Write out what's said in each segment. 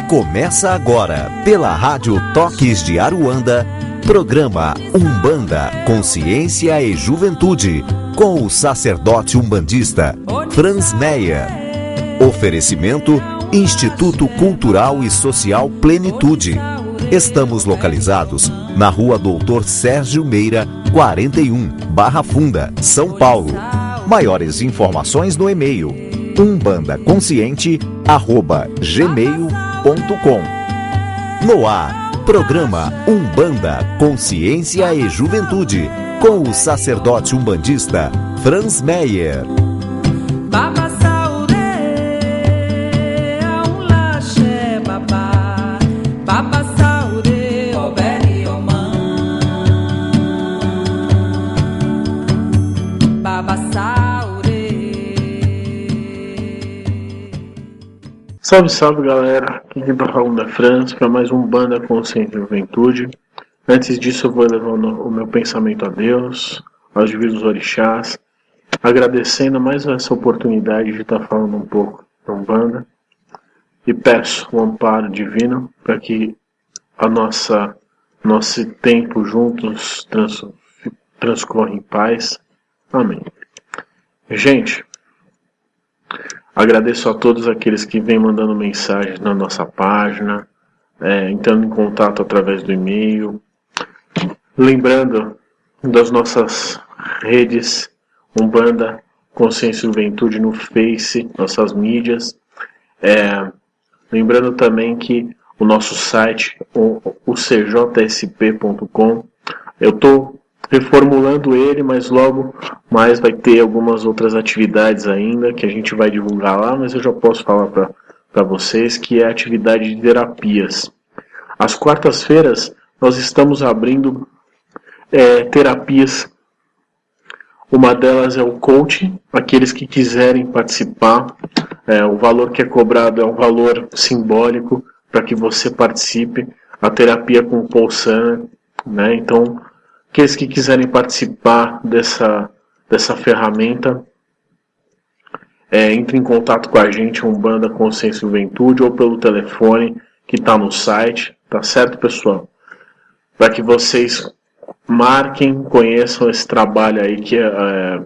Começa agora, pela Rádio Toques de Aruanda, programa Umbanda, Consciência e Juventude, com o sacerdote umbandista Franz Meyer. Oferecimento Instituto Cultural e Social Plenitude. Estamos localizados na Rua Doutor Sérgio Meira, 41, Barra Funda, São Paulo. Maiores informações no e-mail umbandaconsciente@gmail.com. No ar, programa Umbanda, Consciência e Juventude, com o sacerdote umbandista Franz Meyer. Salve, salve galera, aqui quem tá falando é Franz para mais um Umbanda Consciente de Juventude. Antes disso eu vou levando o meu pensamento a Deus, aos divinos orixás, agradecendo mais essa oportunidade de estar falando um pouco da Umbanda e peço o amparo divino para que nosso tempo juntos transcorra em paz. Amém. Gente, agradeço a todos aqueles que vêm mandando mensagens na nossa página, entrando em contato através do e-mail. Lembrando das nossas redes Umbanda, Consciência e Juventude no Face, nossas mídias. Lembrando também que o nosso site, o cjsp.com, eu estou reformulando ele, mas logo mais vai ter algumas outras atividades ainda que a gente vai divulgar lá, mas eu já posso falar para vocês que é a atividade de terapias. Às quartas-feiras nós estamos abrindo terapias. Uma delas é o coaching, aqueles que quiserem participar, o valor que é cobrado é um valor simbólico para que você participe, a terapia com o Paul Sanner, né? Então, aqueles que quiserem participar dessa ferramenta, entre em contato com a gente, Umbanda Consciência e Juventude, ou pelo telefone que está no site, tá certo, pessoal? Para que vocês marquem, conheçam esse trabalho aí que é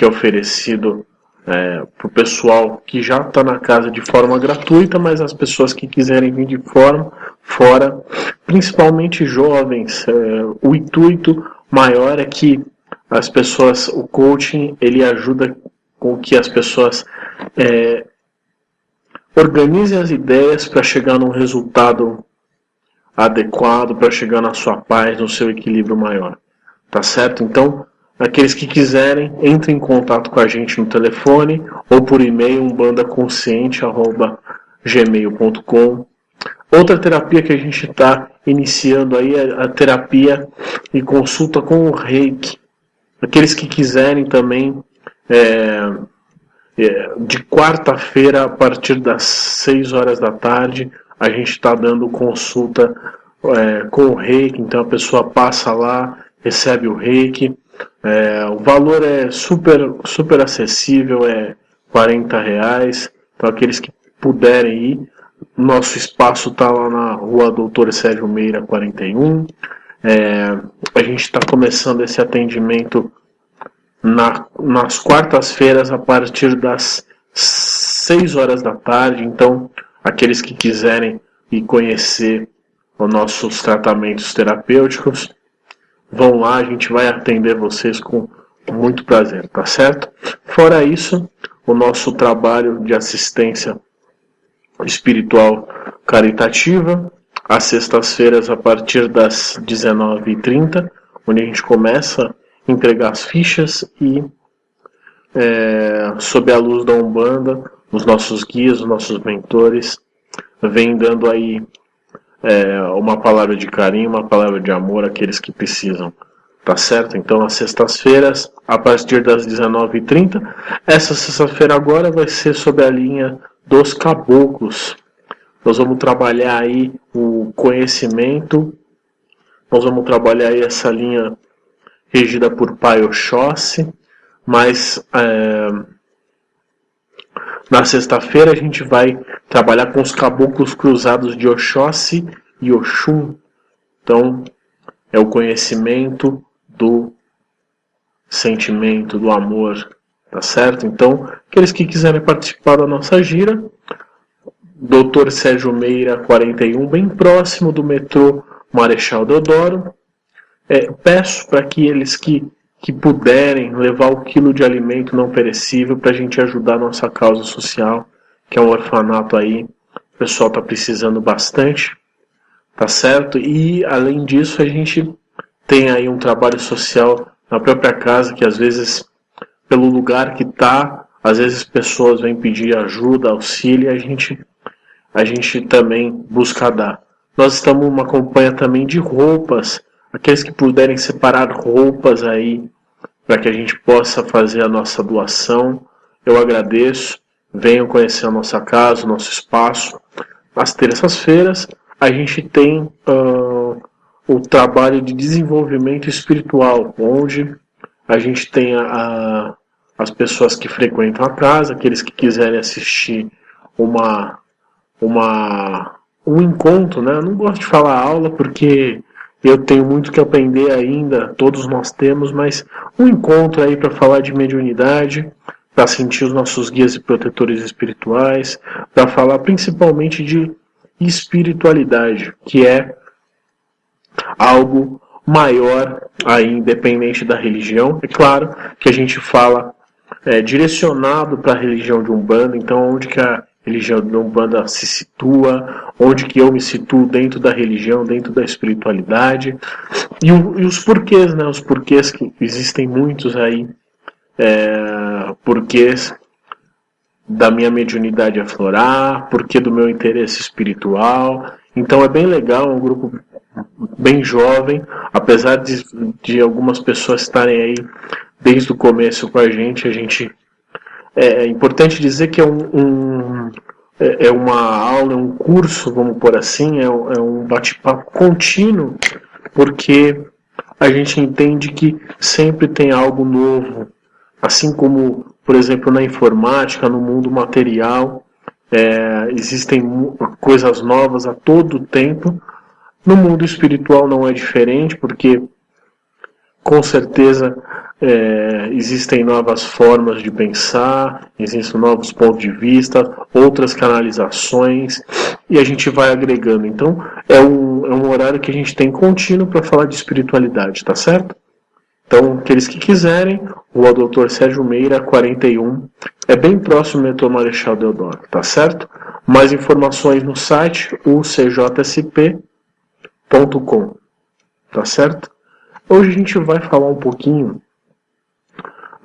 oferecido para o pessoal que já está na casa de forma gratuita, mas as pessoas que quiserem vir de forma fora, principalmente jovens, o intuito maior é que as pessoas, o coaching, ele ajuda com que as pessoas organizem as ideias para chegar num resultado adequado, para chegar na sua paz, no seu equilíbrio maior, tá certo? Então, aqueles que quiserem, entrem em contato com a gente no telefone ou por e-mail, umbandaconsciente@gmail.com. Outra terapia que a gente está iniciando aí é a terapia e consulta com o Reiki. Aqueles que quiserem também, de quarta-feira a partir das 6 horas da tarde, a gente está dando consulta com o Reiki. Então a pessoa passa lá, recebe o Reiki. O valor é super acessível, é R$40. Então aqueles que puderem ir, nosso espaço está lá na Rua Doutor Sérgio Meira, 41. A gente está começando esse atendimento nas quartas-feiras a partir das 6 horas da tarde. Então, aqueles que quiserem ir conhecer os nossos tratamentos terapêuticos, vão lá, a gente vai atender vocês com muito prazer, tá certo? Fora isso, o nosso trabalho de assistência espiritual caritativa, às sextas-feiras a partir das 19h30, onde a gente começa a entregar as fichas e, sob a luz da Umbanda, os nossos guias, os nossos mentores, vêm dando aí uma palavra de carinho, uma palavra de amor àqueles que precisam, tá certo? Então, às sextas-feiras, a partir das 19h30, essa sexta-feira agora vai ser sob a linha dos caboclos. Nós vamos trabalhar aí o conhecimento, nós vamos trabalhar aí essa linha regida por Pai Oxóssi, mas Na sexta-feira a gente vai trabalhar com os caboclos cruzados de Oxóssi e Oxum. Então, é o conhecimento do sentimento, do amor, tá certo? Então, aqueles que quiserem participar da nossa gira, Dr. Sérgio Meira 41, bem próximo do metrô Marechal Deodoro. Peço para aqueles que puderem levar o quilo de alimento não perecível para a gente ajudar a nossa causa social, que é um orfanato aí. O pessoal está precisando bastante, tá certo? E, além disso, a gente tem aí um trabalho social na própria casa, que às vezes, pelo lugar que está, às vezes pessoas vêm pedir ajuda, auxílio, e a gente também busca dar. Nós estamos numa campanha também de roupas, aqueles que puderem separar roupas aí, para que a gente possa fazer a nossa doação, eu agradeço. Venham conhecer a nossa casa, o nosso espaço. Às terças-feiras, a gente tem o trabalho de desenvolvimento espiritual, onde a gente tem as pessoas que frequentam a casa, aqueles que quiserem assistir um encontro, né? Eu não gosto de falar aula porque eu tenho muito que aprender ainda, todos nós temos, mas um encontro aí para falar de mediunidade, para sentir os nossos guias e protetores espirituais, para falar principalmente de espiritualidade, que é algo maior aí, independente da religião. É claro que a gente fala direcionado para a religião de Umbanda, então onde que a religião de Umbanda se situa, onde que eu me situo dentro da religião, dentro da espiritualidade, e os porquês, né? Os porquês que existem muitos aí, porquês da minha mediunidade aflorar, porquê do meu interesse espiritual. Então é bem legal, é um grupo bem jovem, apesar de algumas pessoas estarem aí desde o começo com a gente é importante dizer que é uma aula, é um curso, vamos por assim, é um bate-papo contínuo, porque a gente entende que sempre tem algo novo, assim como, por exemplo, na informática, no mundo material, existem coisas novas a todo tempo. No mundo espiritual não é diferente, porque com certeza existem novas formas de pensar, existem novos pontos de vista, outras canalizações, e a gente vai agregando. Então é um horário que a gente tem contínuo para falar de espiritualidade, tá certo? Então, aqueles que quiserem, o Dr. Sérgio Meira 41, é bem próximo do metrô Marechal Deodoro, tá certo? Mais informações no site ucjsp.com, tá certo? Hoje a gente vai falar um pouquinho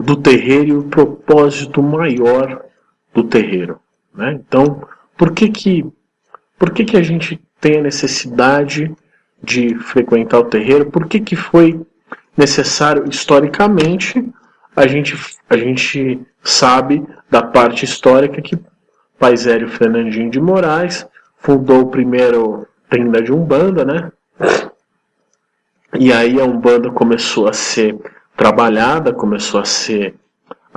do terreiro e o propósito maior do terreiro, né? Então, por que a gente tem a necessidade de frequentar o terreiro? Por que foi necessário historicamente? A gente sabe da parte histórica que Pai Zélio Fernandinho de Moraes fundou o primeiro tenda de Umbanda, né? E aí a Umbanda começou a ser trabalhada, começou a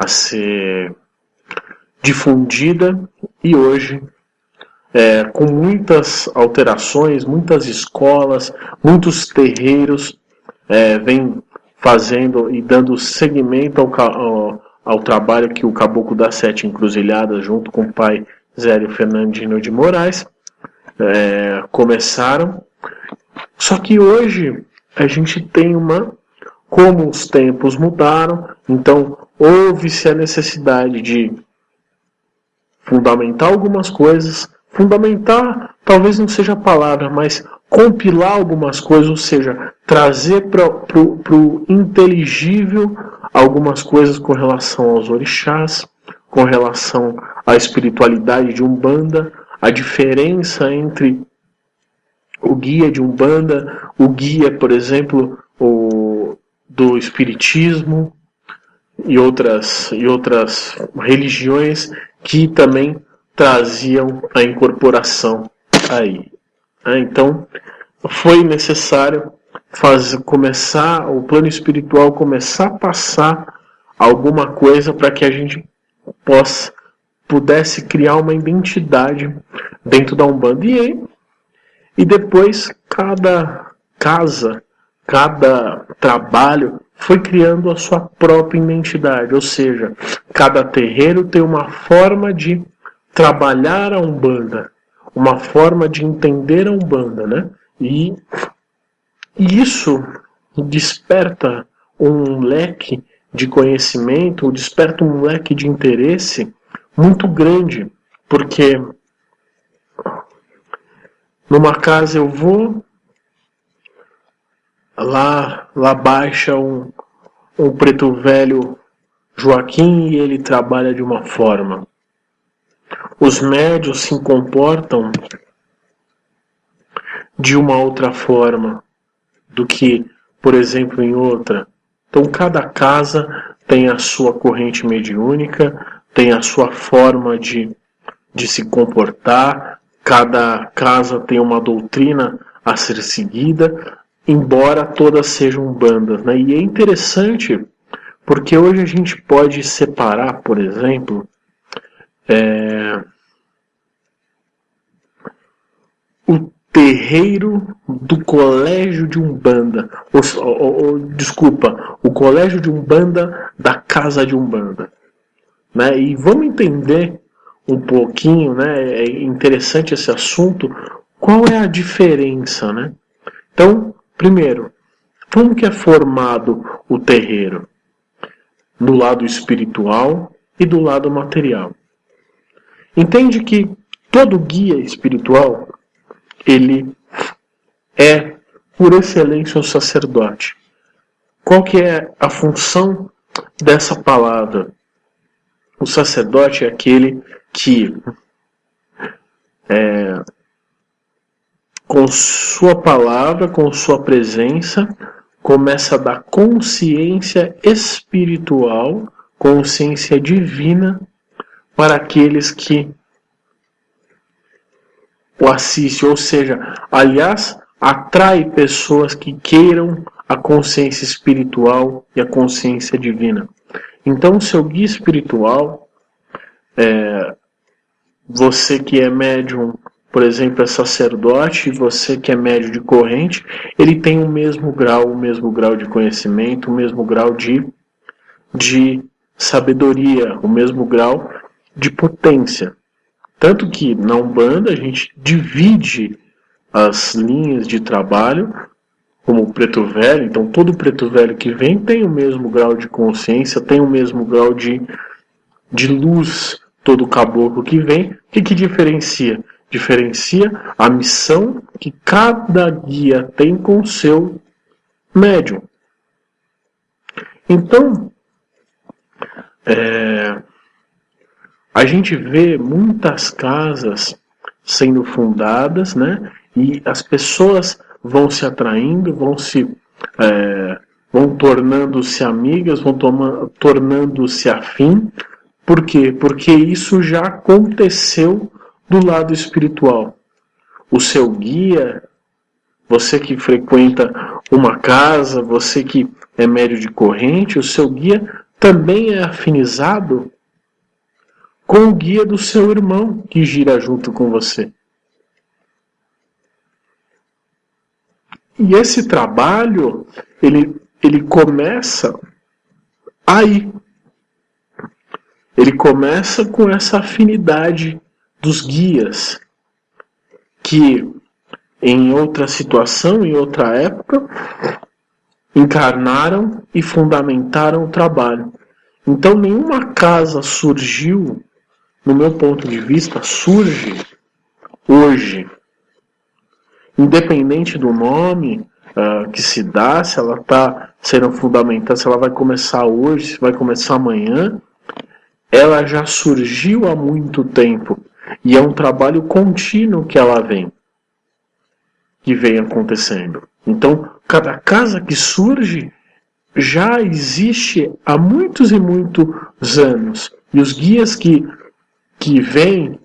ser difundida, e hoje, com muitas alterações, muitas escolas, muitos terreiros vêm fazendo e dando seguimento ao trabalho que o Caboclo das Sete Encruzilhadas, junto com o Pai Zélio Fernandinho de Moraes, começaram. Só que hoje a gente tem como os tempos mudaram, então houve-se a necessidade de fundamentar algumas coisas. Fundamentar talvez não seja a palavra, mas compilar algumas coisas, ou seja, trazer para o inteligível algumas coisas com relação aos orixás, com relação à espiritualidade de Umbanda, a diferença entre o guia de Umbanda, o guia, por exemplo, do Espiritismo e outras religiões que também traziam a incorporação aí. Então, foi necessário começar o plano espiritual, começar a passar alguma coisa para que a gente possa pudesse criar uma identidade dentro da Umbanda. E depois cada casa, cada trabalho foi criando a sua própria identidade, ou seja, cada terreiro tem uma forma de trabalhar a Umbanda, uma forma de entender a Umbanda, né? E isso desperta um leque de conhecimento, desperta um leque de interesse muito grande, porque numa casa eu vou, lá baixa um preto velho Joaquim e ele trabalha de uma forma. Os médios se comportam de uma outra forma do que, por exemplo, em outra. Então cada casa tem a sua corrente mediúnica, tem a sua forma de se comportar, cada casa tem uma doutrina a ser seguida, embora todas sejam bandas, né? E é interessante porque hoje a gente pode separar, por exemplo, o terreiro do colégio de Umbanda, desculpa, o colégio de Umbanda da casa de Umbanda, né? E vamos entender um pouquinho, né? É interessante esse assunto. Qual é a diferença, né? Então, primeiro, como que é formado o terreiro? Do lado espiritual e do lado material. Entende que todo guia espiritual, ele é, por excelência, um sacerdote. Qual que é a função dessa palavra? O sacerdote é aquele que, com sua palavra, com sua presença, começa a dar consciência espiritual, consciência divina para aqueles que o assistem, ou seja, aliás, atrai pessoas que queiram a consciência espiritual e a consciência divina. Então, o seu guia espiritual, você que é médium, por exemplo, é sacerdote, você que é médium de corrente, ele tem o mesmo grau de conhecimento, o mesmo grau de sabedoria, o mesmo grau de potência. Tanto que na Umbanda a gente divide as linhas de trabalho, como o preto velho, então todo preto velho que vem tem o mesmo grau de consciência, tem o mesmo grau de luz, todo caboclo que vem. O que diferencia? Diferencia a missão que cada guia tem com o seu médium. Então, a gente vê muitas casas sendo fundadas, né? E as pessoas vão se atraindo, vão tornando-se amigas, vão tornando-se afim. Por quê? Porque isso já aconteceu do lado espiritual. O seu guia, você que frequenta uma casa, você que é médio de corrente, o seu guia também é afinizado com o guia do seu irmão que gira junto com você. E esse trabalho, ele começa aí. Ele começa com essa afinidade dos guias, que em outra situação, em outra época, encarnaram e fundamentaram o trabalho. Então nenhuma casa surgiu, no meu ponto de vista, surge hoje. Independente do nome que se dá, se ela está sendo fundamentada, se ela vai começar hoje, se vai começar amanhã, ela já surgiu há muito tempo. E é um trabalho contínuo que ela vem acontecendo. Então, cada casa que surge já existe há muitos e muitos anos. E os guias que vêm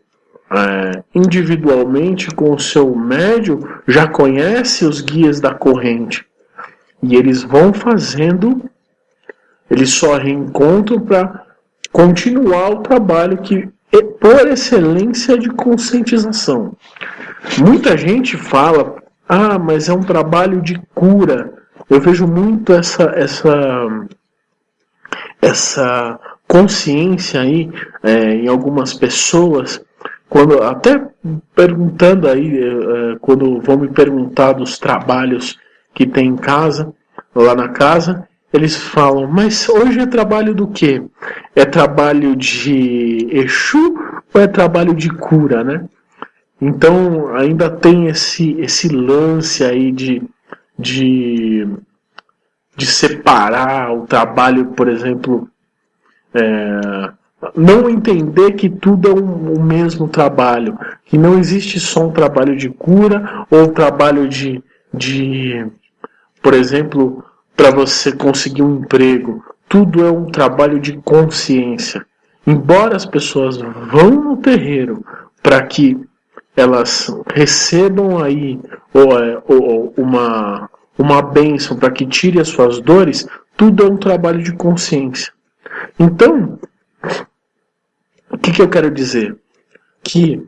individualmente com o seu médium já conhecem os guias da corrente. E eles vão fazendo, eles só reencontram para continuar o trabalho que por excelência de conscientização. Muita gente fala, mas é um trabalho de cura. Eu vejo muito essa consciência aí em algumas pessoas, quando até perguntando aí, quando vão me perguntar dos trabalhos que tem em casa, lá na casa, eles falam, mas hoje é trabalho do quê? É trabalho de Exu ou é trabalho de cura, né? Então ainda tem esse lance aí de separar o trabalho, por exemplo, não entender que tudo é o mesmo trabalho, que não existe só um trabalho de cura ou um trabalho de por exemplo, para você conseguir um emprego. Tudo é um trabalho de consciência. Embora as pessoas vão no terreiro para que elas recebam aí uma bênção para que tire as suas dores, tudo é um trabalho de consciência. Então, o que eu quero dizer? Que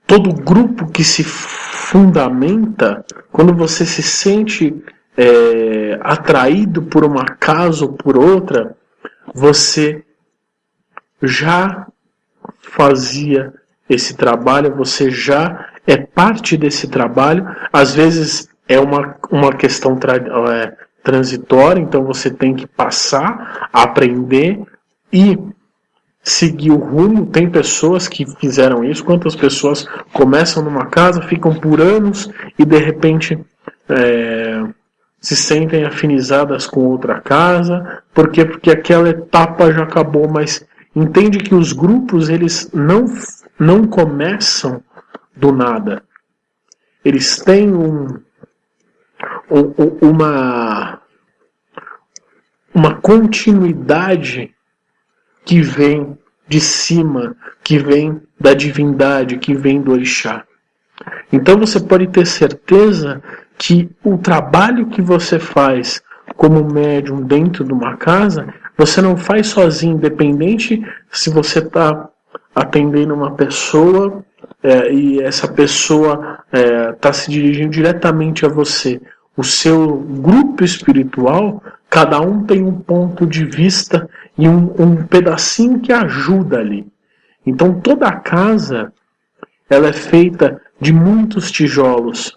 todo grupo que se fundamenta, quando você se sente atraído por uma casa ou por outra, você já fazia esse trabalho, você já é parte desse trabalho. Às vezes é uma questão transitória, então você tem que passar, aprender e seguir o rumo. Tem pessoas que fizeram isso. Quantas pessoas começam numa casa, ficam por anos e de repente se sentem afinizadas com outra casa. Por quê? Porque aquela etapa já acabou, mas entende que os grupos, eles não começam do nada. Eles têm uma continuidade que vem de cima, que vem da divindade, que vem do orixá. Então você pode ter certeza que o trabalho que você faz como médium dentro de uma casa, você não faz sozinho, independente se você está atendendo uma pessoa e essa pessoa está se dirigindo diretamente a você. O seu grupo espiritual, cada um tem um ponto de vista e um pedacinho que ajuda ali. Então toda a casa ela é feita de muitos tijolos.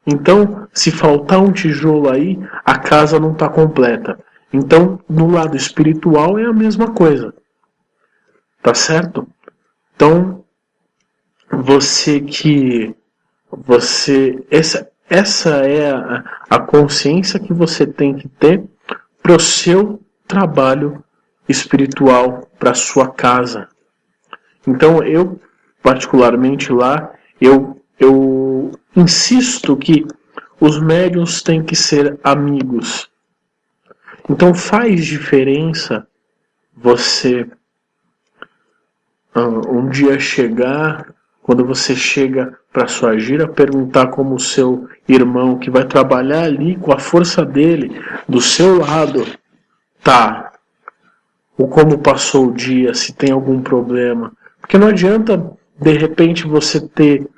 Então, se faltar um tijolo aí, a casa não está completa. Então, no lado espiritual é a mesma coisa. Tá certo? Então, essa é a consciência que você tem que ter para o seu trabalho espiritual, para a sua casa. Então, eu, particularmente lá, eu insisto que os médiuns têm que ser amigos. Então faz diferença você um dia chegar, quando você chega para sua gira, perguntar como o seu irmão que vai trabalhar ali com a força dele do seu lado tá, ou como passou o dia, se tem algum problema. Porque não adianta de repente você ter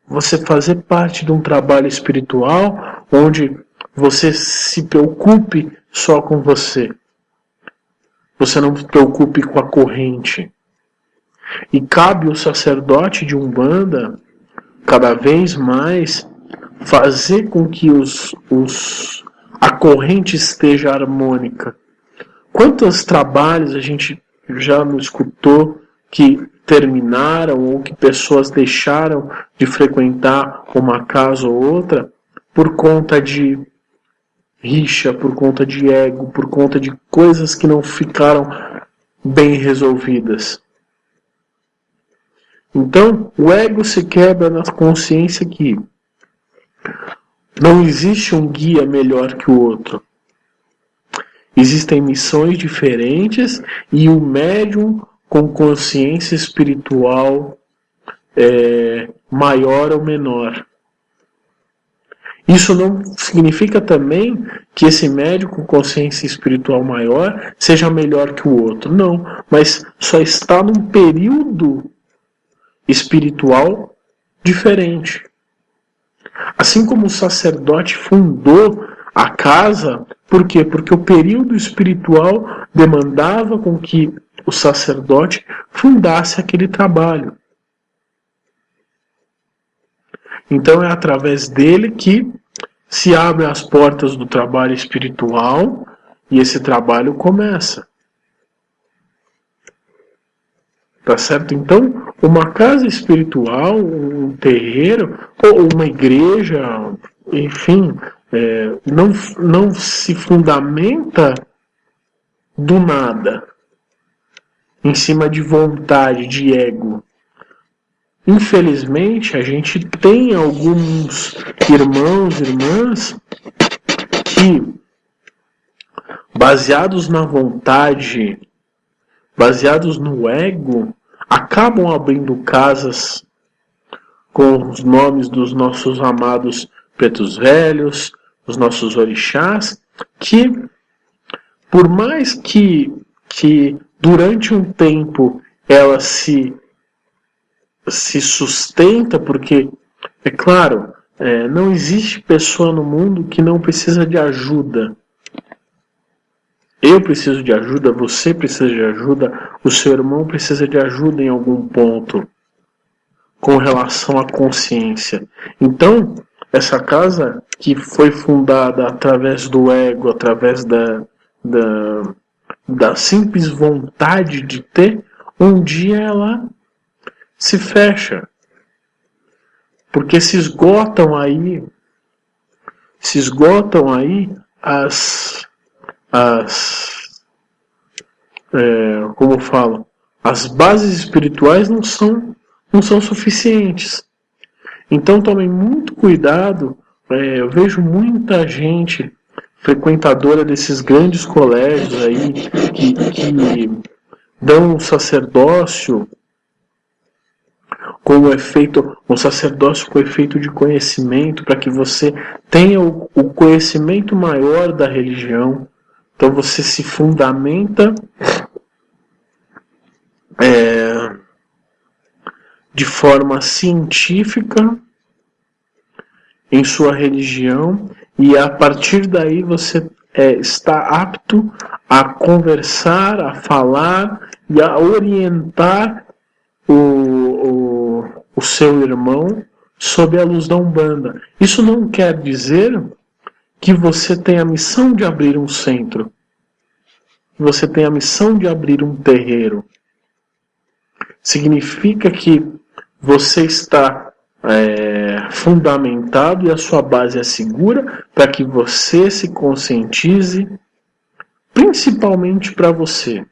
você fazer parte de um trabalho espiritual onde você se preocupe só com você. Você não se preocupe com a corrente. E cabe o sacerdote de Umbanda, cada vez mais, fazer com que a corrente esteja harmônica. Quantos trabalhos a gente já não escutou que terminaram ou que pessoas deixaram de frequentar uma casa ou outra por conta de rixa, por conta de ego, por conta de coisas que não ficaram bem resolvidas. Então, o ego se quebra na consciência que não existe um guia melhor que o outro. Existem missões diferentes e o médium com consciência espiritual maior ou menor. Isso não significa também que esse médico com consciência espiritual maior seja melhor que o outro. Não, mas só está num período espiritual diferente. Assim como o sacerdote fundou a casa, por quê? Porque o período espiritual demandava com que o sacerdote fundasse aquele trabalho. Então é através dele que se abrem as portas do trabalho espiritual e esse trabalho começa. Tá certo? Então, uma casa espiritual, um terreiro, ou uma igreja, enfim, não se fundamenta do nada, em cima de vontade, de ego. Infelizmente, a gente tem alguns irmãos e irmãs que, baseados na vontade, baseados no ego, acabam abrindo casas com os nomes dos nossos amados pretos velhos, os nossos orixás, que, por mais que durante um tempo ela se sustenta, porque, é claro, não existe pessoa no mundo que não precisa de ajuda. Eu preciso de ajuda, você precisa de ajuda, o seu irmão precisa de ajuda em algum ponto com relação à consciência. Então, essa casa que foi fundada através do ego, através da simples vontade de ter, um dia ela se fecha. Porque se esgotam aí como eu falo, as bases espirituais não são suficientes. Então tomem muito cuidado. Eu vejo muita gente frequentadora desses grandes colégios aí que dão um sacerdócio com o efeito, um sacerdócio com efeito de conhecimento, para que você tenha o conhecimento maior da religião. Então você se fundamenta de forma científica em sua religião, e a partir daí você está apto a conversar, a falar e a orientar o seu irmão sob a luz da Umbanda. Isso não quer dizer que você tem a missão de abrir um centro, que você tem a missão de abrir um terreiro. Significa que você está fundamentado e a sua base é segura para que você se conscientize, principalmente para você.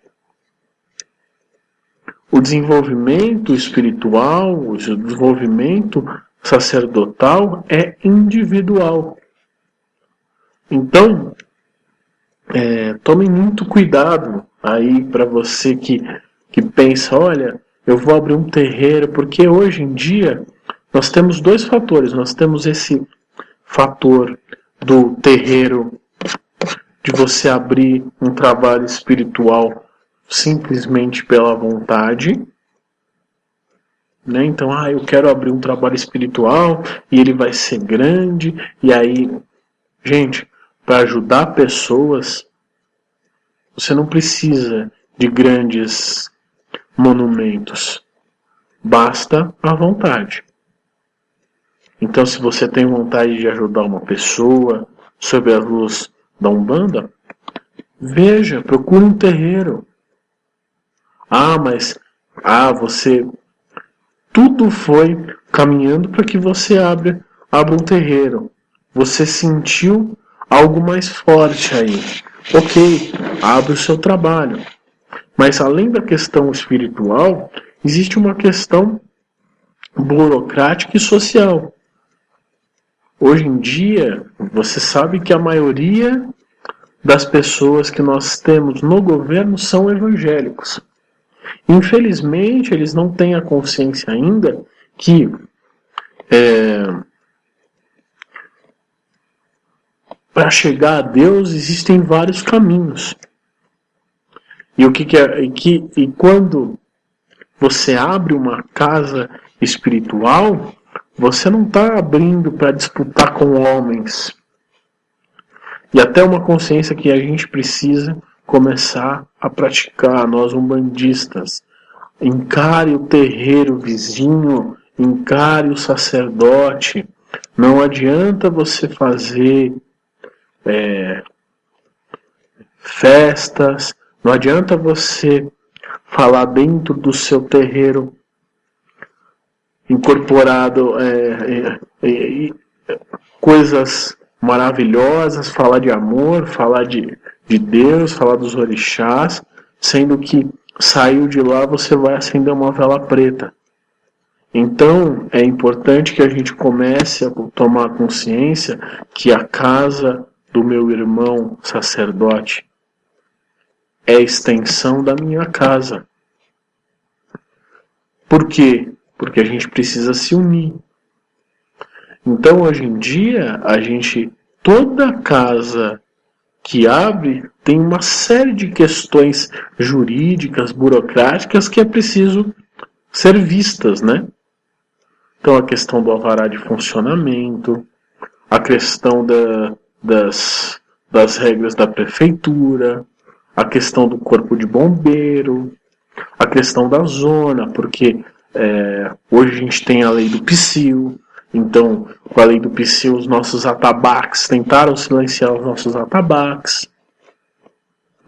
O desenvolvimento espiritual, o desenvolvimento sacerdotal é individual. Então, tome muito cuidado aí para você que pensa, olha, eu vou abrir um terreiro, porque hoje em dia nós temos dois fatores. Nós temos esse fator do terreiro, de você abrir um trabalho espiritual simplesmente pela vontade, né? Então, eu quero abrir um trabalho espiritual e ele vai ser grande, e aí, gente, para ajudar pessoas, você não precisa de grandes monumentos, basta a vontade. Então, se você tem vontade de ajudar uma pessoa sob a luz da Umbanda, veja, procure um terreiro. Você... Tudo foi caminhando para que você abra um terreiro. Você sentiu algo mais forte aí. Ok, abre o seu trabalho. Mas além da questão espiritual, existe uma questão burocrática e social. Hoje em dia, você sabe que a maioria das pessoas que nós temos no governo são evangélicos. Infelizmente, eles não têm a consciência ainda que para chegar a Deus existem vários caminhos. E o que é e quando você abre uma casa espiritual, você não está abrindo para disputar com homens. E até uma consciência que a gente precisa começar a praticar, nós umbandistas. Encare o terreiro vizinho, encare o sacerdote. Não adianta você fazer festas, não adianta você falar dentro do seu terreiro incorporado coisas maravilhosas, falar de amor, falar de Deus, falar dos orixás, sendo que saiu de lá você vai acender uma vela preta. Então é importante que a gente comece a tomar consciência que a casa do meu irmão sacerdote é a extensão da minha casa. Por quê? Porque a gente precisa se unir. Então, hoje em dia, toda casa que abre tem uma série de questões jurídicas, burocráticas que é preciso ser vistas, né? Então, a questão do alvará de funcionamento, a questão das regras da prefeitura, a questão do corpo de bombeiro, a questão da zona, porque hoje a gente tem a lei do PSIL. Então, com a lei do PSIL, os nossos atabaques tentaram silenciar os nossos atabaques,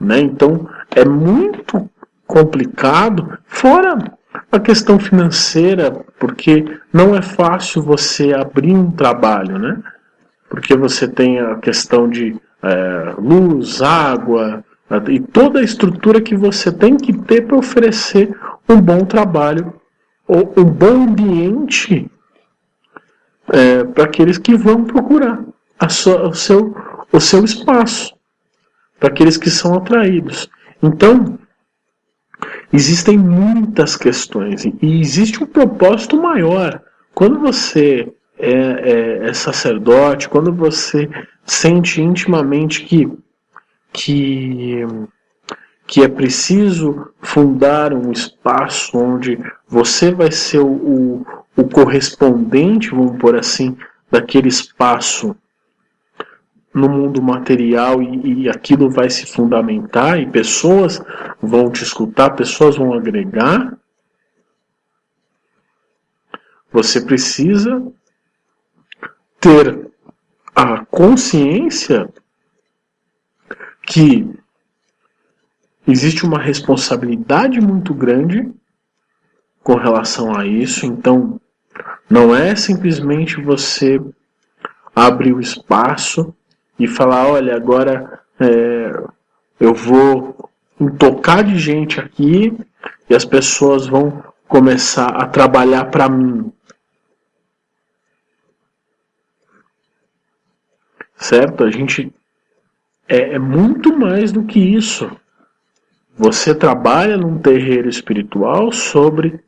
né? Então, é muito complicado, fora a questão financeira, porque não é fácil você abrir um trabalho, né? Porque você tem a questão de luz, água, e toda a estrutura que você tem que ter para oferecer um bom trabalho, ou um bom ambiente para aqueles que vão procurar o seu espaço, para aqueles que são atraídos. Então, existem muitas questões e existe um propósito maior. Quando você é sacerdote, quando você sente intimamente que é preciso fundar um espaço onde você vai ser o correspondente, vamos pôr assim, daquele espaço no mundo material e aquilo vai se fundamentar e pessoas vão te escutar, pessoas vão agregar, você precisa ter a consciência que existe uma responsabilidade muito grande com relação a isso. Então, não é simplesmente você abrir o espaço e falar, olha, agora eu vou tocar de gente aqui e as pessoas vão começar a trabalhar para mim. Certo? A gente é muito mais do que isso. Você trabalha num terreiro espiritual sob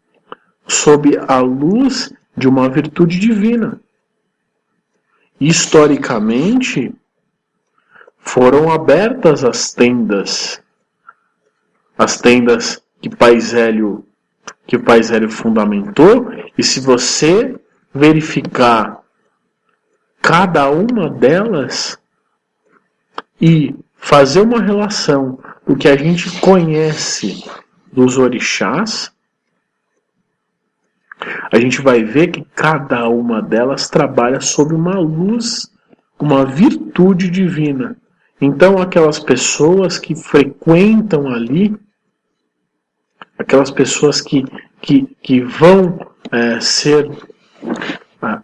a luz de uma virtude divina. Historicamente, foram abertas as tendas que Pai Zélio fundamentou, e se você verificar cada uma delas e fazer uma relação do que a gente conhece dos orixás, a gente vai ver que cada uma delas trabalha sob uma luz, uma virtude divina. Então, aquelas pessoas que frequentam ali, aquelas pessoas que vão ser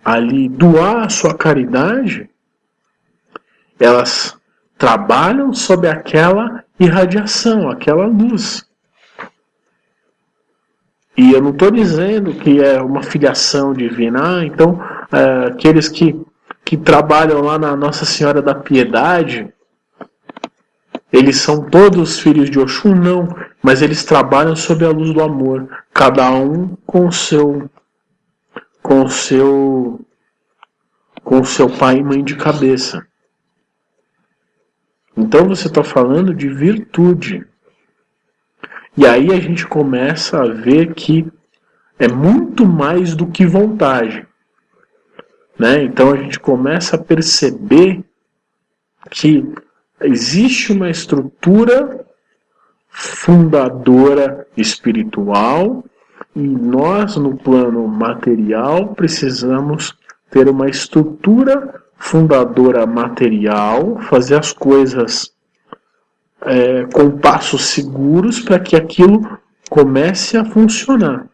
ali, doar a sua caridade, elas trabalham sob aquela irradiação, aquela luz. E eu não estou dizendo que é uma filiação divina. Então, aqueles que trabalham lá na Nossa Senhora da Piedade, eles são todos filhos de Oxum? Não, mas eles trabalham sob a luz do amor, cada um com o seu pai e mãe de cabeça. Então você está falando de virtude. E aí a gente começa a ver que é muito mais do que vontade, né? Então a gente começa a perceber que existe uma estrutura fundadora espiritual e nós, no plano material, precisamos ter uma estrutura fundadora material, fazer as coisas com passos seguros para que aquilo comece a funcionar.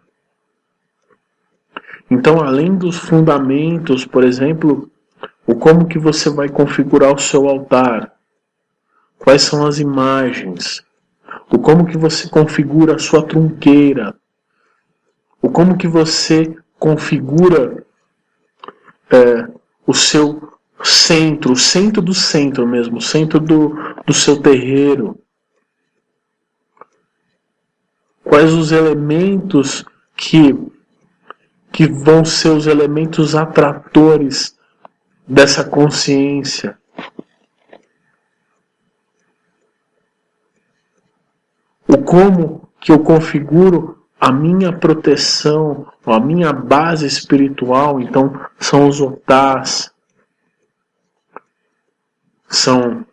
Então, além dos fundamentos, por exemplo, o como que você vai configurar o seu altar, quais são as imagens, o como que você configura a sua trunqueira, o como que você configura o seu centro, o centro do centro mesmo, o centro do seu terreiro. Quais os elementos que vão ser os elementos atratores dessa consciência. O como que eu configuro a minha proteção, a minha base espiritual. Então, são os otás, são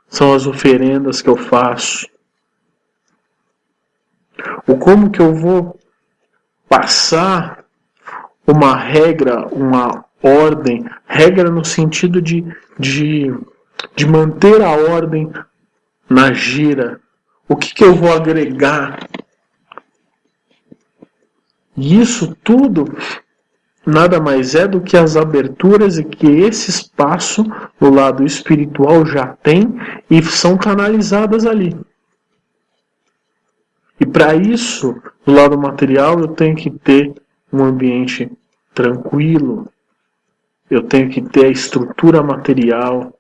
as oferendas que eu faço. O como que eu vou passar uma regra, uma ordem, regra no sentido de manter a ordem na gira. O que eu vou agregar? E isso tudo nada mais é do que as aberturas e que esse espaço no lado espiritual já tem e são canalizadas ali. E para isso, do lado material, eu tenho que ter um ambiente tranquilo, eu tenho que ter a estrutura material,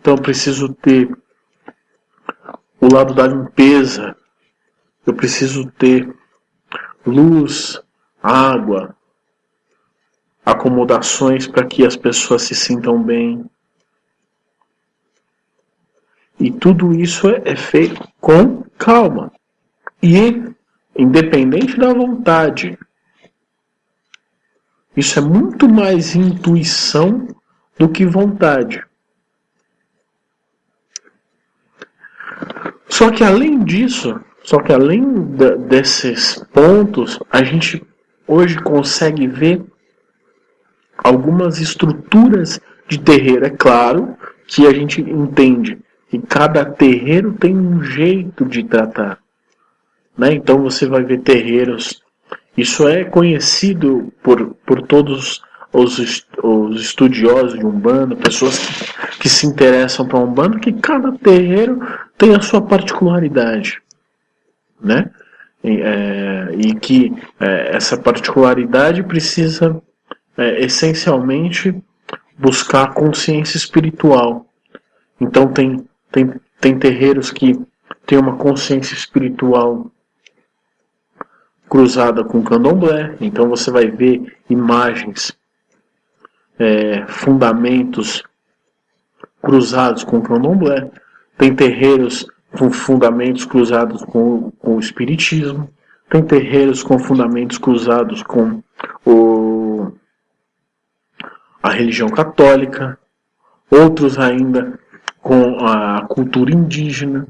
então eu preciso ter o lado da limpeza, eu preciso ter luz, água, acomodações para que as pessoas se sintam bem. E tudo isso é feito com calma. E independente da vontade. Isso é muito mais intuição do que vontade. Só que além disso, desses pontos, a gente hoje consegue ver algumas estruturas de terreiro. É claro que a gente entende que cada terreiro tem um jeito de tratar. Né? Então você vai ver terreiros. Isso é conhecido por todos os estudiosos de Umbanda, pessoas que se interessam para Umbanda, que cada terreiro tem a sua particularidade, né? E que essa particularidade precisa essencialmente buscar a consciência espiritual. Então tem terreiros que têm uma consciência espiritual cruzada com candomblé, então você vai ver imagens, fundamentos cruzados com candomblé. Tem terreiros com fundamentos cruzados com o espiritismo, tem terreiros com fundamentos cruzados com a religião católica, outros ainda com a cultura indígena,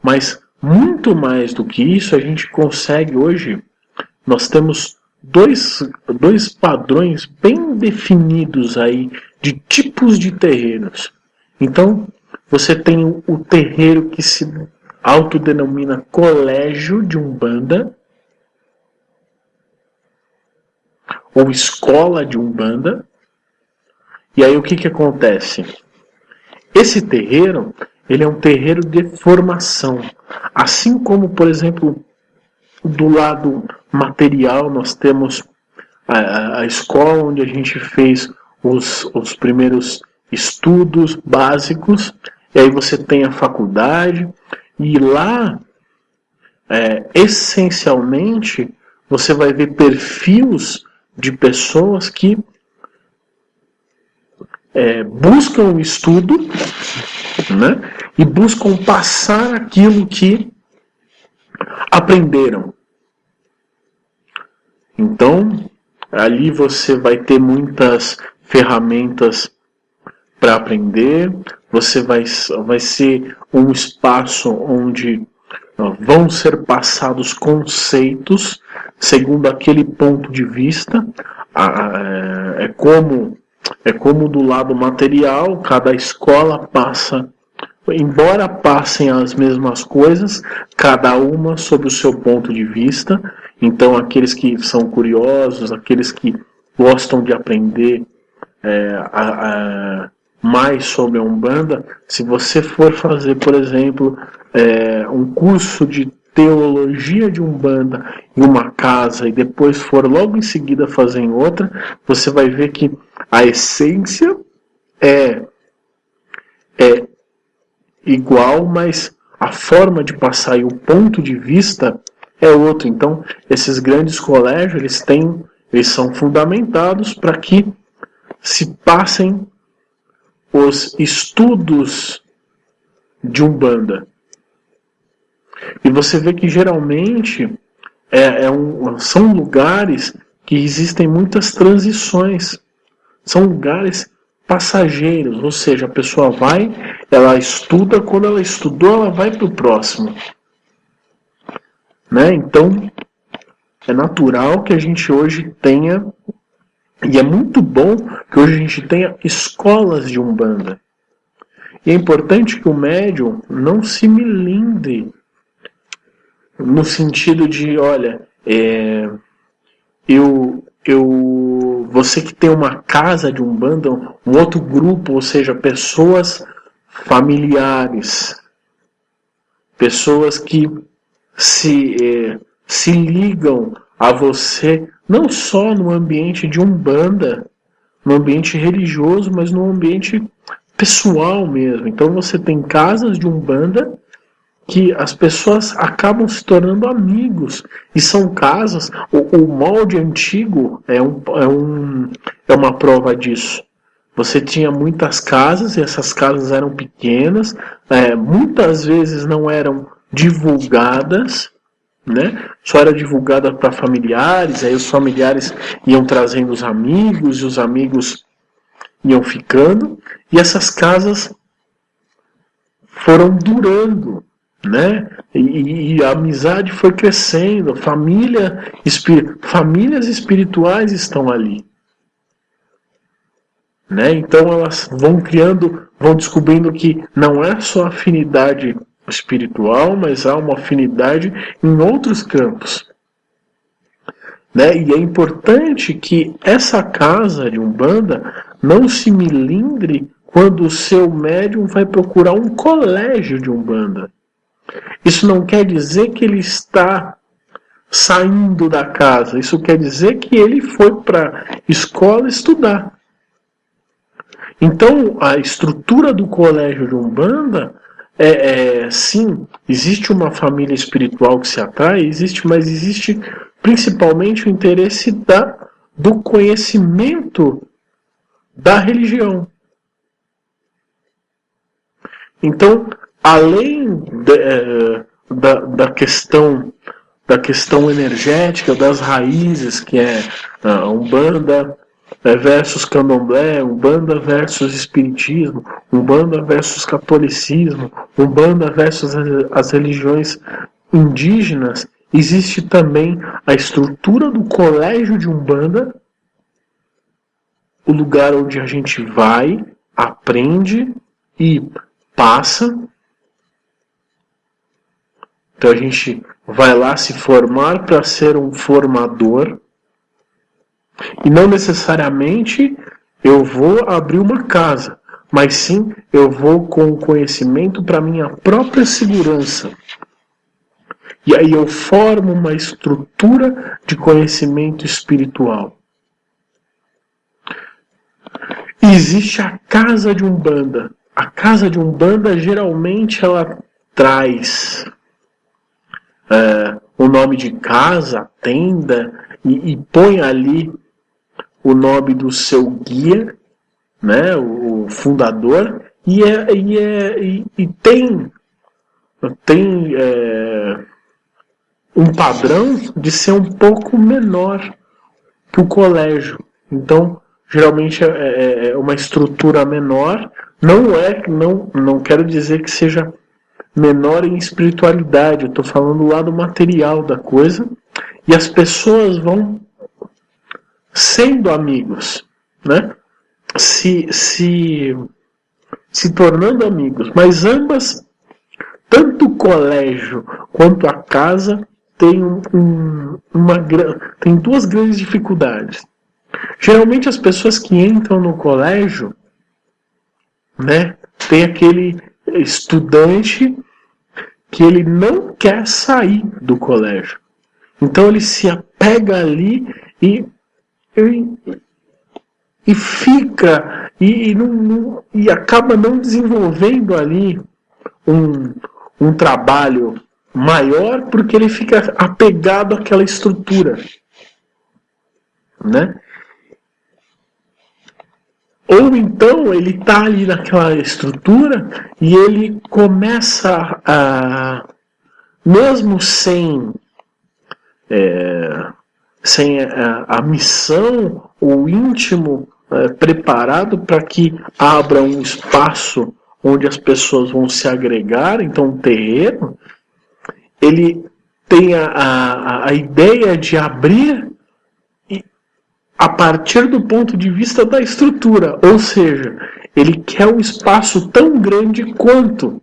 mas muito mais do que isso, a gente consegue hoje, nós temos dois padrões bem definidos aí de tipos de terreiros. Então, você tem o terreiro que se autodenomina colégio de Umbanda, ou escola de Umbanda. E aí o que acontece? Esse terreiro, ele é um terreiro de formação. Assim como, por exemplo, do lado material, nós temos a escola onde a gente fez os primeiros estudos básicos, e aí você tem a faculdade, e lá, essencialmente, você vai ver perfis de pessoas que buscam o estudo né? E buscam passar aquilo que aprenderam. Então, ali você vai ter muitas ferramentas para aprender, você vai ser um espaço onde vão ser passados conceitos segundo aquele ponto de vista. É como do lado material, cada escola passa, embora passem as mesmas coisas, cada uma sob o seu ponto de vista. Então, aqueles que são curiosos, aqueles que gostam de aprender mais sobre a Umbanda, se você for fazer, por exemplo, um curso de teologia de Umbanda em uma casa e depois for logo em seguida fazer em outra, você vai ver que a essência é igual, mas a forma de passar e o ponto de vista é outro. Então, esses grandes colégios, eles são fundamentados para que se passem os estudos de Umbanda. E você vê que geralmente são lugares que existem muitas transições. São lugares passageiros, ou seja, a pessoa vai, ela estuda, quando ela estudou, ela vai para o próximo. Né? Então, é natural que a gente hoje tenha, e é muito bom que hoje a gente tenha escolas de Umbanda. E é importante que o médium não se milindre no sentido de, olha, você que tem uma casa de Umbanda, um outro grupo, ou seja, pessoas familiares, pessoas que se ligam a você, não só no ambiente de Umbanda, no ambiente religioso, mas no ambiente pessoal mesmo. Então você tem casas de Umbanda que as pessoas acabam se tornando amigos, e são casas, o molde antigo é uma prova disso. Você tinha muitas casas, e essas casas eram pequenas, muitas vezes não eram divulgadas, né? Só era divulgada para familiares, aí os familiares iam trazendo os amigos, e os amigos iam ficando, e essas casas foram durando, né? E a amizade foi crescendo, famílias espirituais estão ali, né? Então elas vão descobrindo que não é só afinidade espiritual, mas há uma afinidade em outros campos, né? E é importante que essa casa de Umbanda não se milindre quando o seu médium vai procurar um colégio de Umbanda. Isso não quer dizer que ele está saindo da casa. Isso quer dizer que ele foi para a escola estudar. Então, a estrutura do colégio de Umbanda sim, existe uma família espiritual que se atrai, mas existe principalmente o interesse do conhecimento da religião. Então, além da questão energética, das raízes, que é Umbanda versus Candomblé, Umbanda versus Espiritismo, Umbanda versus Catolicismo, Umbanda versus as religiões indígenas, existe também a estrutura do colégio de Umbanda, o lugar onde a gente vai, aprende e passa. Então a gente vai lá se formar para ser um formador. E não necessariamente eu vou abrir uma casa, mas sim eu vou com conhecimento para minha própria segurança. E aí eu formo uma estrutura de conhecimento espiritual. E existe a casa de Umbanda. A casa de Umbanda geralmente ela traz o nome de casa, tenda, e põe ali o nome do seu guia, né, o fundador, E tem um padrão de ser um pouco menor que o colégio. Então, geralmente é uma estrutura menor. Não quero dizer que seja menor em espiritualidade. Eu estou falando do lado material da coisa. E as pessoas vão sendo amigos, né? Se tornando amigos. Mas ambas, tanto o colégio quanto a casa, tem duas grandes dificuldades. Geralmente as pessoas que entram no colégio, né, tem aquele estudante que ele não quer sair do colégio. Então ele se apega ali e fica e acaba não desenvolvendo ali um trabalho maior, porque ele fica apegado àquela estrutura, né? Ou então ele está ali naquela estrutura e ele começa mesmo sem a missão, o íntimo preparado para que abra um espaço onde as pessoas vão se agregar, então um terreno, ele tem a ideia de abrir a partir do ponto de vista da estrutura, ou seja, ele quer um espaço tão grande quanto.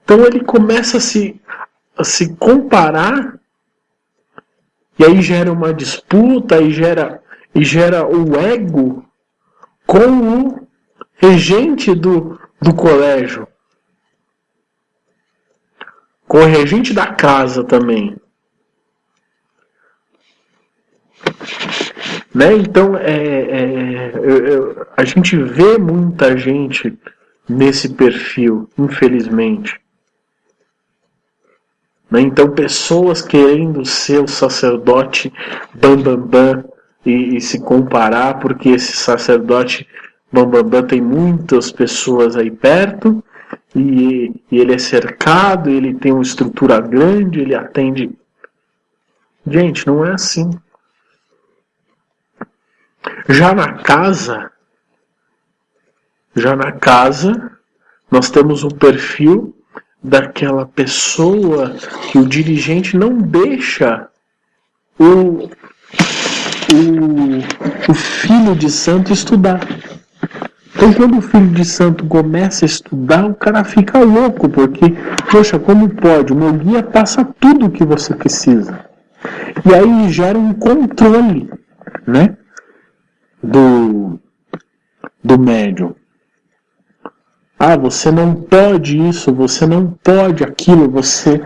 Então ele começa a se comparar, e aí gera uma disputa, e gera o ego com o regente do colégio, com o regente da casa também. Né? Então, a gente vê muita gente nesse perfil, infelizmente. Né? Então, pessoas querendo ser o sacerdote bambambam e se comparar, porque esse sacerdote bambambam tem muitas pessoas aí perto, e ele é cercado, ele tem uma estrutura grande, ele atende. Gente, não é assim. Já na casa, nós temos um perfil daquela pessoa que o dirigente não deixa o filho de santo estudar. Então, quando o filho de santo começa a estudar, o cara fica louco, porque, poxa, como pode? O meu guia passa tudo o que você precisa. E aí gera um controle, né? Do médium. Você não pode isso, você não pode aquilo, você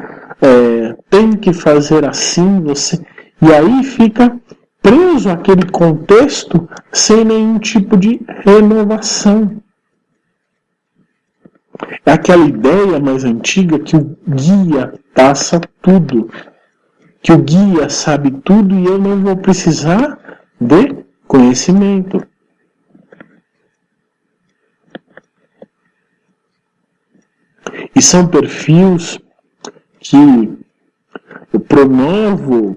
tem que fazer assim, e aí fica preso àquele contexto sem nenhum tipo de renovação. É aquela ideia mais antiga que o guia passa tudo, que o guia sabe tudo e eu não vou precisar de conhecimento. E são perfis que promovo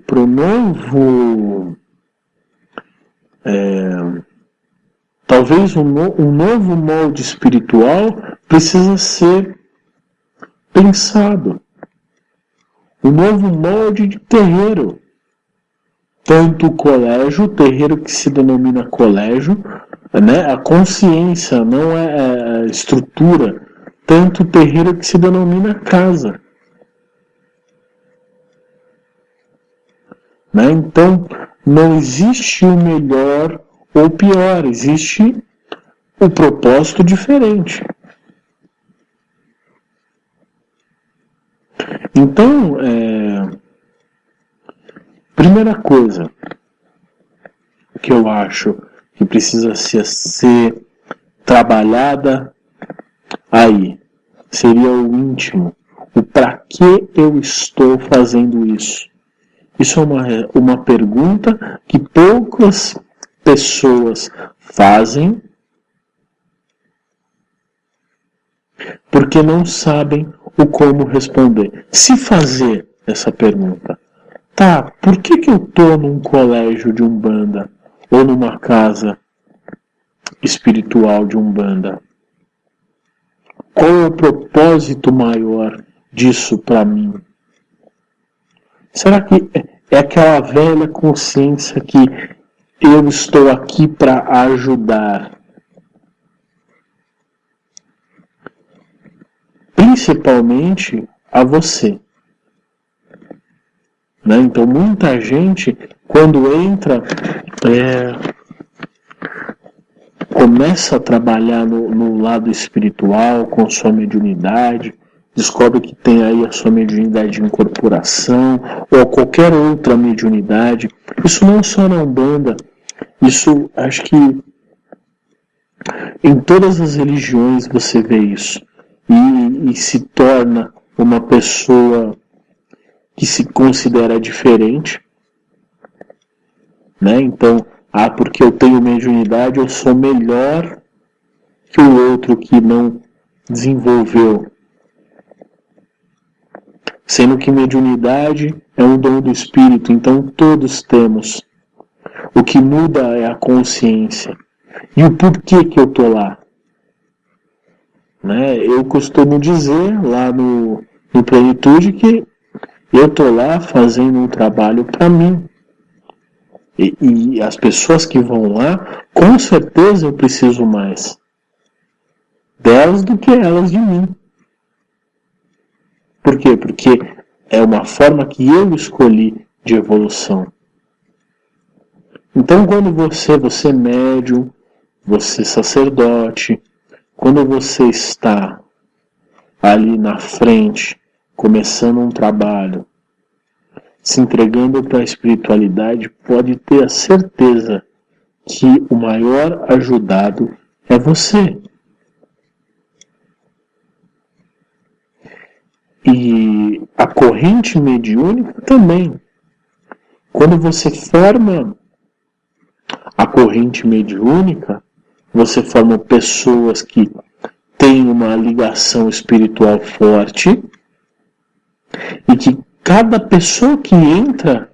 talvez um novo molde espiritual precisa ser pensado. Um novo molde de terreiro. Tanto o colégio, o terreiro que se denomina colégio, né? A consciência não é a estrutura, tanto o terreiro que se denomina casa. Né? Então, não existe o melhor ou o pior, existe o propósito diferente. Então, primeira coisa que eu acho que precisa ser trabalhada aí seria o íntimo. O para que eu estou fazendo isso? Isso é uma pergunta que poucas pessoas fazem porque não sabem o como responder. Se fazer essa pergunta, tá, por que eu estou num colégio de Umbanda ou numa casa espiritual de Umbanda? Qual é o propósito maior disso para mim? Será que é aquela velha consciência que eu estou aqui para ajudar? Principalmente a você. Né? Então muita gente, quando entra, começa a trabalhar no lado espiritual, com sua mediunidade, descobre que tem aí a sua mediunidade de incorporação, ou qualquer outra mediunidade. Isso não só na Umbanda, isso acho que em todas as religiões você vê isso. E se torna uma pessoa que se considera diferente, né? Então, porque eu tenho mediunidade, eu sou melhor que o outro que não desenvolveu. Sendo que mediunidade é um dom do espírito, então todos temos. O que muda é a consciência. E o porquê que eu estou lá? Né? Eu costumo dizer lá no Plenitude que eu estou lá fazendo um trabalho para mim. E as pessoas que vão lá, com certeza eu preciso mais delas do que elas de mim. Por quê? Porque é uma forma que eu escolhi de evolução. Então, quando você médium, você sacerdote, quando você está ali na frente, começando um trabalho, se entregando para a espiritualidade, pode ter a certeza que o maior ajudado é você. E a corrente mediúnica também. Quando você forma a corrente mediúnica, você forma pessoas que têm uma ligação espiritual forte e que cada pessoa que entra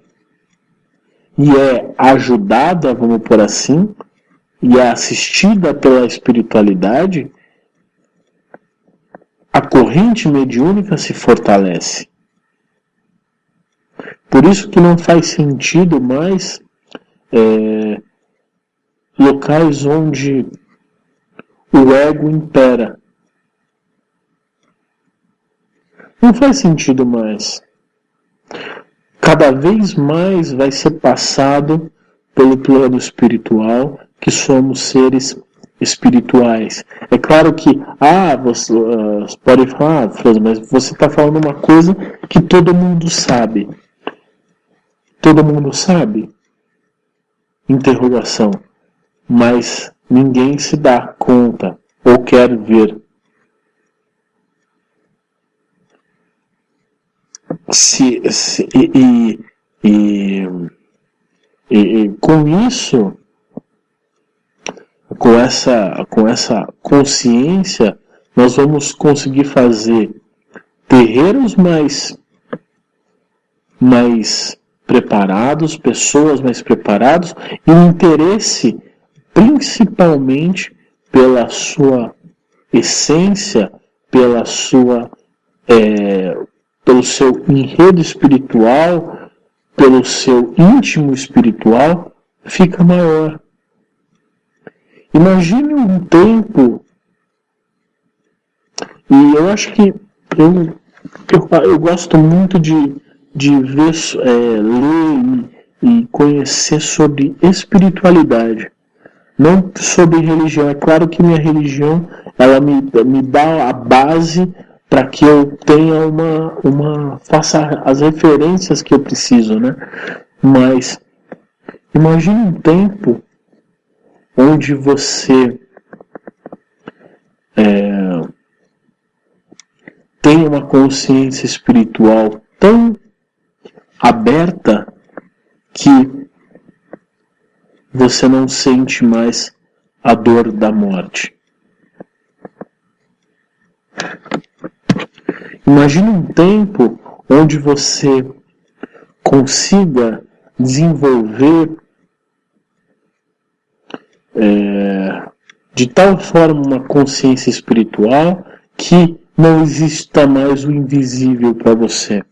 e é ajudada, vamos por assim, e é assistida pela espiritualidade, a corrente mediúnica se fortalece. Por isso que não faz sentido mais locais onde o ego impera. Não faz sentido mais. Cada vez mais vai ser passado pelo plano espiritual que somos seres espirituais. É claro que você pode falar, mas você está falando uma coisa que todo mundo sabe. Todo mundo sabe? Interrogação. Mas ninguém se dá conta ou quer ver. Com isso, com essa consciência, nós vamos conseguir fazer terreiros mais preparados, pessoas mais preparadas, e um interesse principalmente pela sua essência, pelo seu enredo espiritual, pelo seu íntimo espiritual, fica maior. Imagine um tempo, e eu acho que eu gosto muito de ver, ler e conhecer sobre espiritualidade, não sobre religião. É claro que minha religião ela me dá a base para que eu tenha faça as referências que eu preciso, né? Mas imagine um tempo onde você tem uma consciência espiritual tão aberta que você não sente mais a dor da morte. Imagine um tempo onde você consiga desenvolver de tal forma uma consciência espiritual que não exista mais o invisível para você.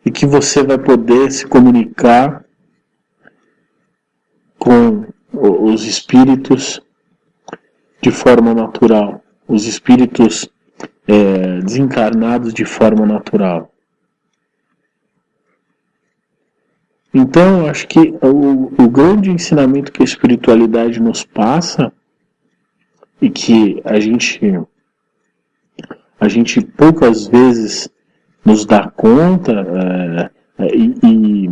E que você vai poder se comunicar com os espíritos de forma natural, os espíritos desencarnados de forma natural. Então, eu acho que o grande ensinamento que a espiritualidade nos passa e que a gente poucas vezes nos dá conta e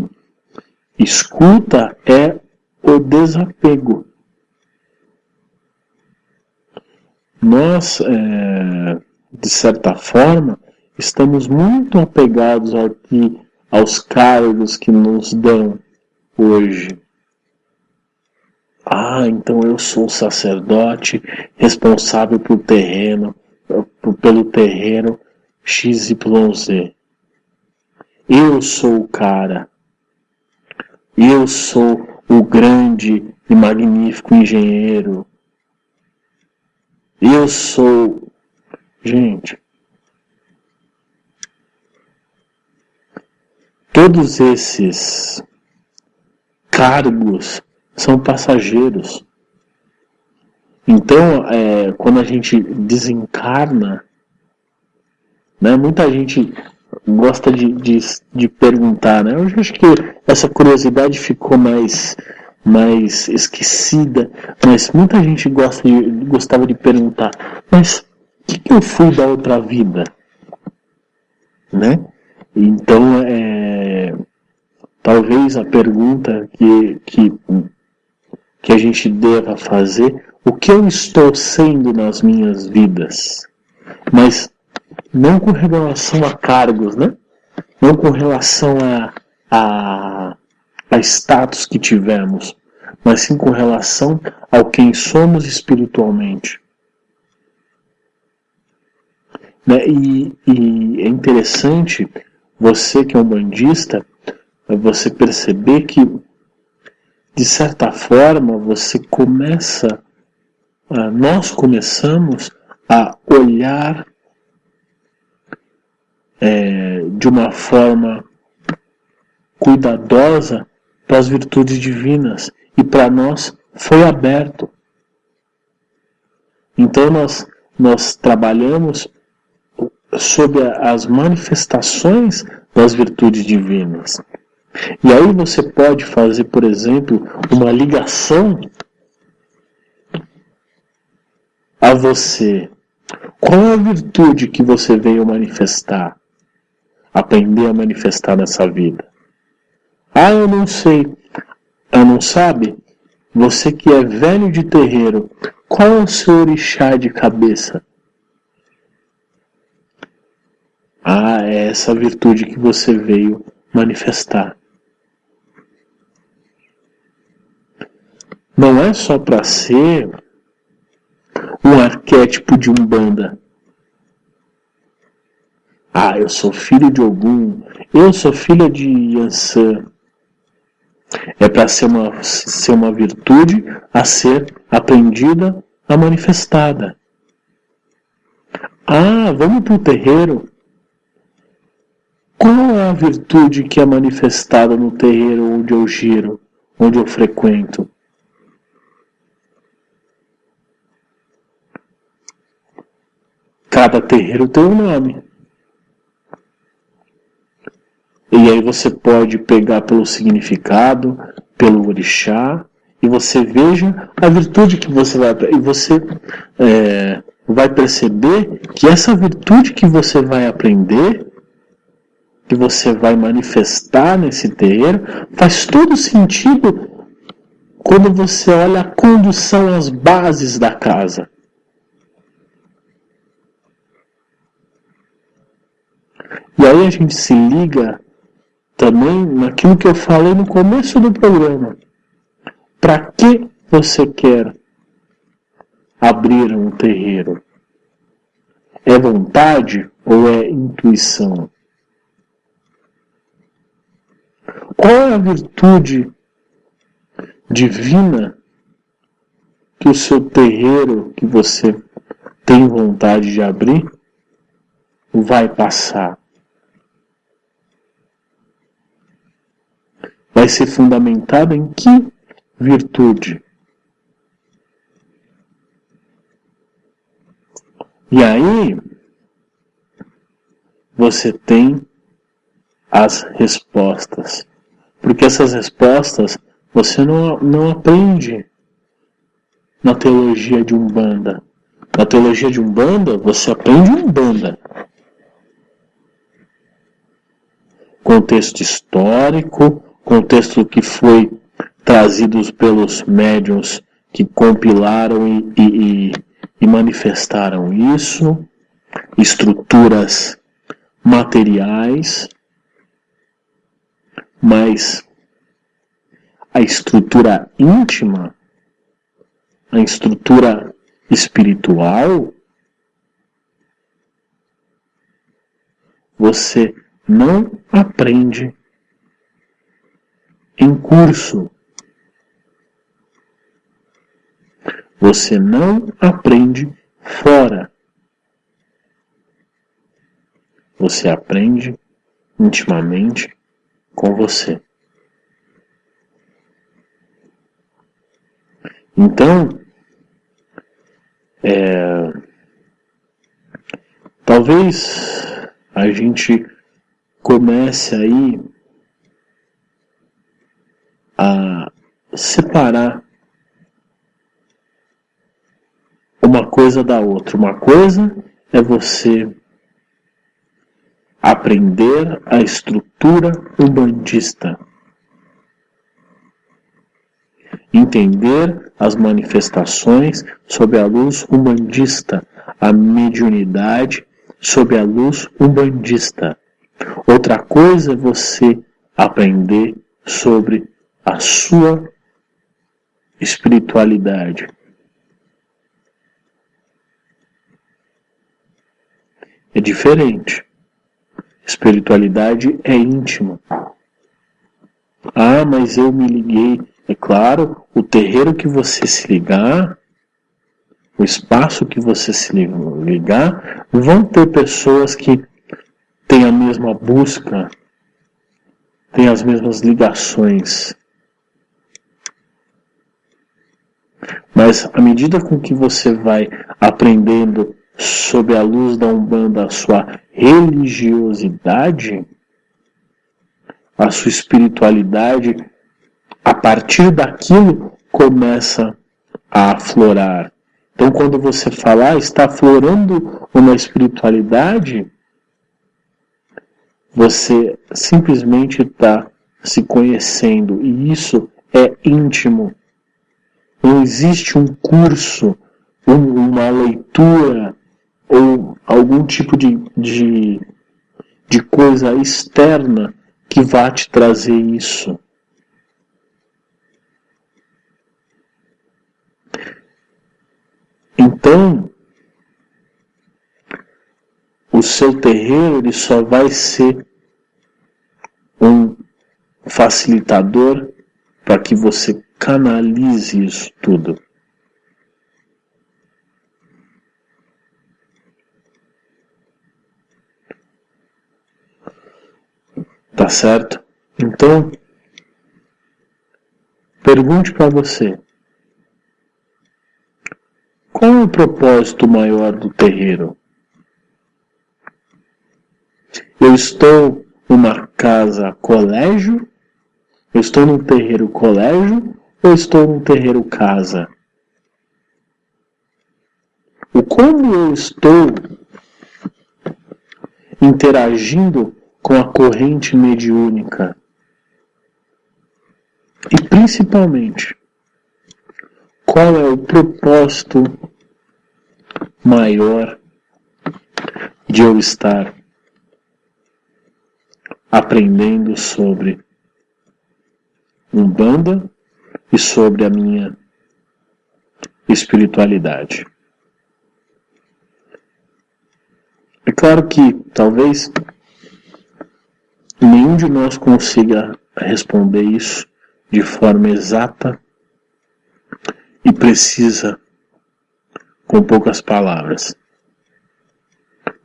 escuta é o desapego. Nós, de certa forma, estamos muito apegados aos cargos que nos dão hoje. Então eu sou sacerdote responsável pelo terreno XYZ. Eu sou o cara. Eu sou o grande e magnífico engenheiro. Eu sou... Gente, todos esses cargos são passageiros. Então, quando a gente desencarna, né, muita gente gosta de perguntar, né? Eu acho que essa curiosidade ficou mais esquecida, mas muita gente gostava de perguntar, mas o que eu fui da outra vida? Né? Então, talvez a pergunta que a gente deva fazer, o que eu estou sendo nas minhas vidas? Mas não com relação a cargos, né? Não com relação a status que tivemos, mas sim com relação ao quem somos espiritualmente. Né? E é interessante, você que é um bandista, você perceber que, de certa forma, nós começamos a olhar de uma forma cuidadosa para as virtudes divinas, e para nós foi aberto. Então nós trabalhamos sobre as manifestações das virtudes divinas. E aí você pode fazer, por exemplo, uma ligação a você. Qual é a virtude que você veio manifestar? Aprender a manifestar nessa vida? Eu não sei. Não sabe? Você que é velho de terreiro, qual é o seu orixá de cabeça? É essa virtude que você veio manifestar. Não é só para ser um arquétipo de Umbanda. Eu sou filho de Ogum, eu sou filha de Yansan. É para ser uma virtude a ser aprendida, a manifestada. Vamos para o terreiro. Qual é a virtude que é manifestada no terreiro onde eu giro, onde eu frequento? Cada terreiro tem um nome. E aí você pode pegar pelo significado, pelo orixá, e você veja a virtude que você vai... E você vai perceber que essa virtude que você vai aprender, que você vai manifestar nesse terreiro, faz todo sentido quando você olha a condução às bases da casa. E aí a gente se liga também naquilo que eu falei no começo do programa. Para que você quer abrir um terreiro? É vontade ou é intuição? Qual é a virtude divina que o seu terreiro, que você tem vontade de abrir, vai passar? Vai ser fundamentado em que virtude? E aí, você tem as respostas. Porque essas respostas você não aprende na teologia de Umbanda. Na teologia de Umbanda, você aprende Umbanda. Contexto histórico, contexto que foi trazido pelos médiuns que compilaram e manifestaram isso, estruturas materiais, mas a estrutura íntima, a estrutura espiritual, você não aprende em curso. Você não aprende fora. Você aprende intimamente com você. Então, talvez a gente comece aí a separar uma coisa da outra. Uma coisa é você aprender a estrutura umbandista, entender as manifestações sob a luz umbandista, a mediunidade sob a luz umbandista. Outra coisa é você aprender sobre a sua espiritualidade. É diferente. Espiritualidade é íntima. Ah, mas eu me liguei. É claro, o terreiro que você se ligar, o espaço que você se ligar, vão ter pessoas que têm a mesma busca, têm as mesmas ligações. Mas à medida com que você vai aprendendo sob a luz da Umbanda a sua religiosidade, a sua espiritualidade, a partir daquilo começa a aflorar. Então, quando você falar, está aflorando uma espiritualidade, você simplesmente está se conhecendo, e isso é íntimo. Não existe um curso, uma leitura ou algum tipo de coisa externa que vá te trazer isso. Então, o seu terreiro ele só vai ser um facilitador para que você canalize isso tudo. Tá certo? Então, pergunte para você: qual é o propósito maior do terreiro? Eu estou numa casa colégio? Eu estou num terreiro colégio? Ou estou num terreiro casa? O como eu estou interagindo com a corrente mediúnica? E principalmente, qual é o propósito maior de eu estar aprendendo sobre Umbanda e sobre a minha espiritualidade. É claro que talvez nenhum de nós consiga responder isso de forma exata e precisa, com poucas palavras.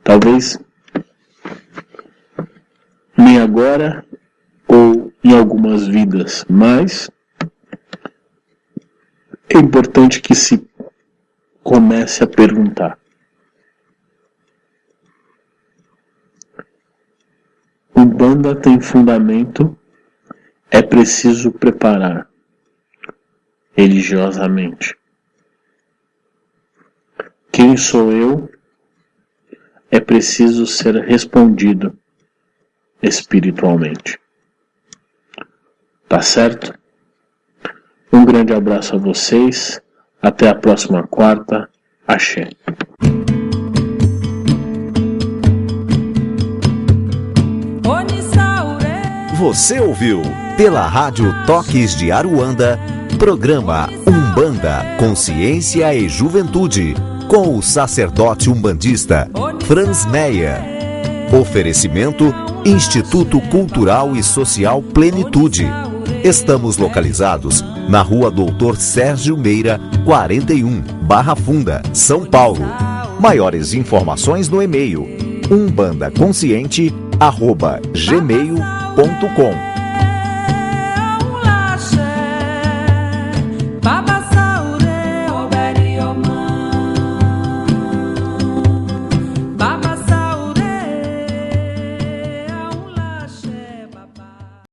Talvez nem agora ou em algumas vidas, mas é importante que se comece a perguntar: Umbanda tem fundamento? É preciso preparar religiosamente. Quem sou eu? É preciso ser respondido espiritualmente. Tá certo? Um grande abraço a vocês. Até a próxima quarta. Axé. Você ouviu pela Rádio Toques de Aruanda, programa Umbanda, Consciência e Juventude, com o sacerdote umbandista Franz Meyer. Oferecimento Instituto Cultural e Social Plenitude. Estamos localizados na Rua Doutor Sérgio Meira, 41, Barra Funda, São Paulo. Maiores informações no e-mail umbandaconsciente@gmail.com.